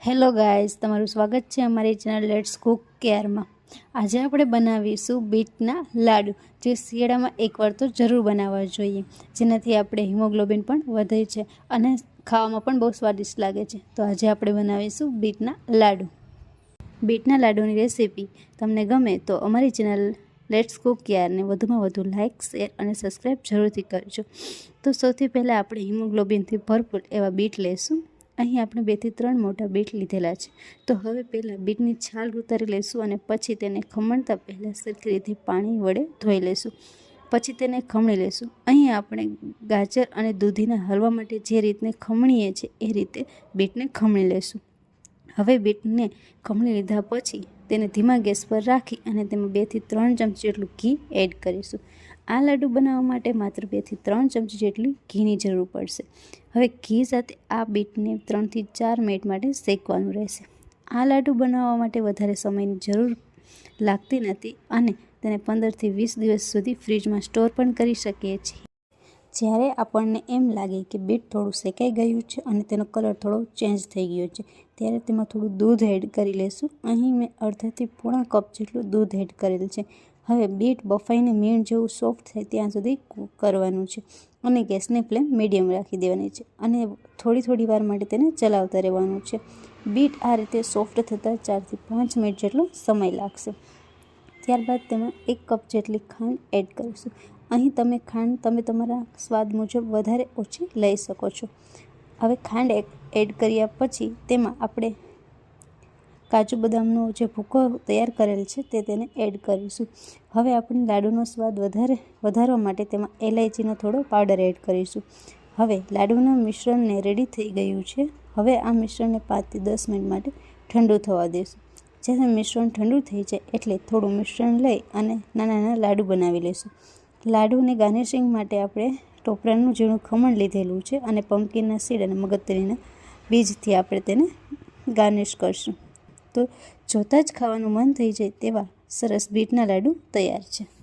Hello guys, તમારું સ્વાગત છે અમારી ચેનલ લેટ્સ કુક કેરમાં। આજે આપણે બનાવીશું બીટના લાડુ, જે શિયાળામાં એકવાર તો જરૂર બનાવવા જોઈએ, જેનાથી આપણે હિમોગ્લોબિન પણ વધે છે અને ખાવામાં પણ બહુ સ્વાદિષ્ટ લાગે છે। તો આજે આપણે બનાવીશું બીટના લાડુ। બીટના લાડુની રેસીપી તમને ગમે તો અમારી ચેનલ લેટ્સ કુક કેરને વધુમાં વધુ લાઇક, શેર અને સબસ્ક્રાઈબ જરૂરથી કરજો। તો સૌથી પહેલાં આપણે હિમોગ્લોબિનથી ભરપૂર એવા બીટ લઈશું। અહીં આપણે 2 થી 3 મોટા બીટ લીધેલા છે। તો હવે પહેલાં બીટની છાલ ઉતારી લઈશું અને પછી તેને ખમણતા પહેલાં સરખી રીતે પાણી વડે ધોઈ લઈશું, પછી તેને ખમણી લઈશું। અહીં આપણે ગાજર અને દૂધીના હલવા માટે જે રીતને ખમણીએ છીએ એ રીતે બીટને ખમણી લઈશું। હવે બીટને ખમણી લીધા પછી તેને ધીમા ગેસ પર રાખી અને તેમાં 2 થી 3 ચમચી જેટલું ઘી એડ કરીશું। આ લાડુ બનાવવા માટે માત્ર 2 થી 3 ચમચી જેટલી ઘીની જરૂર પડશે। હવે ઘી સાથે આ બીટને 3 થી 4 મિનિટ માટે શેકવાનું રહેશે। આ લાડુ બનાવવા માટે વધારે સમયની જરૂર લાગતી નથી અને તેને 15 થી 20 દિવસ સુધી ફ્રીજમાં સ્ટોર પણ કરી શકીએ છીએ। જ્યારે આપણને એમ લાગે કે બીટ થોડું શેકાઈ ગયું છે અને તેનો કલર થોડો ચેન્જ થઈ ગયો છે, ત્યારે તેમાં થોડું દૂધ એડ કરી લઈશું। અહીં મેં અડધાથી પોણા કપ જેટલું દૂધ એડ કરેલ છે। હવે બીટ બફાઈને મીણ જેવું સોફ્ટ થાય ત્યાં સુધી કૂક કરવાનું છે અને ગેસની ફ્લેમ મીડિયમ રાખી દેવાની છે અને થોડી વાર માટે તેને ચલાવતા રહેવાનું છે। બીટ આ રીતે સોફ્ટ થતાં 4 થી 5 મિનિટ જેટલો સમય લાગશે। ત્યારબાદ તેમાં 1 કપ જેટલી ખાંડ એડ કરીશું। અહીં તમે ખાંડ તમારા સ્વાદ મુજબ વધારે ઓછી લઈ શકો છો। હવે ખાંડ એડ કર્યા પછી તેમાં આપણે કાજુ બદામનો જે ભૂકો તૈયાર કરેલ છે તેને એડ કરીશું। હવે આપણે લાડુનો સ્વાદ વધારવા માટે તેમાં એલાયચીનો થોડો પાવડર એડ કરીશું। હવે લાડુના મિશ્રણને રેડી થઈ ગયું છે। હવે આ મિશ્રણને 5 થી 10 મિનિટ માટે ઠંડુ થવા દઈશું। જ્યારે મિશ્રણ ઠંડુ થઈ જાય એટલે થોડું મિશ્રણ લઈ અને નાના લાડુ બનાવી લઈશું। લાડુને ગાર્નિશિંગ માટે આપણે ટોપરાનું ઝીણું ખમણ લીધેલું છે અને પમ્પકિનના સીડ અને મગજતરીના બીજથી આપણે તેને ગાર્નિશ કરશું। તો જોતાં જ ખાવાનું મન થઈ જાય તેવા સરસ બીટના લાડુ તૈયાર છે।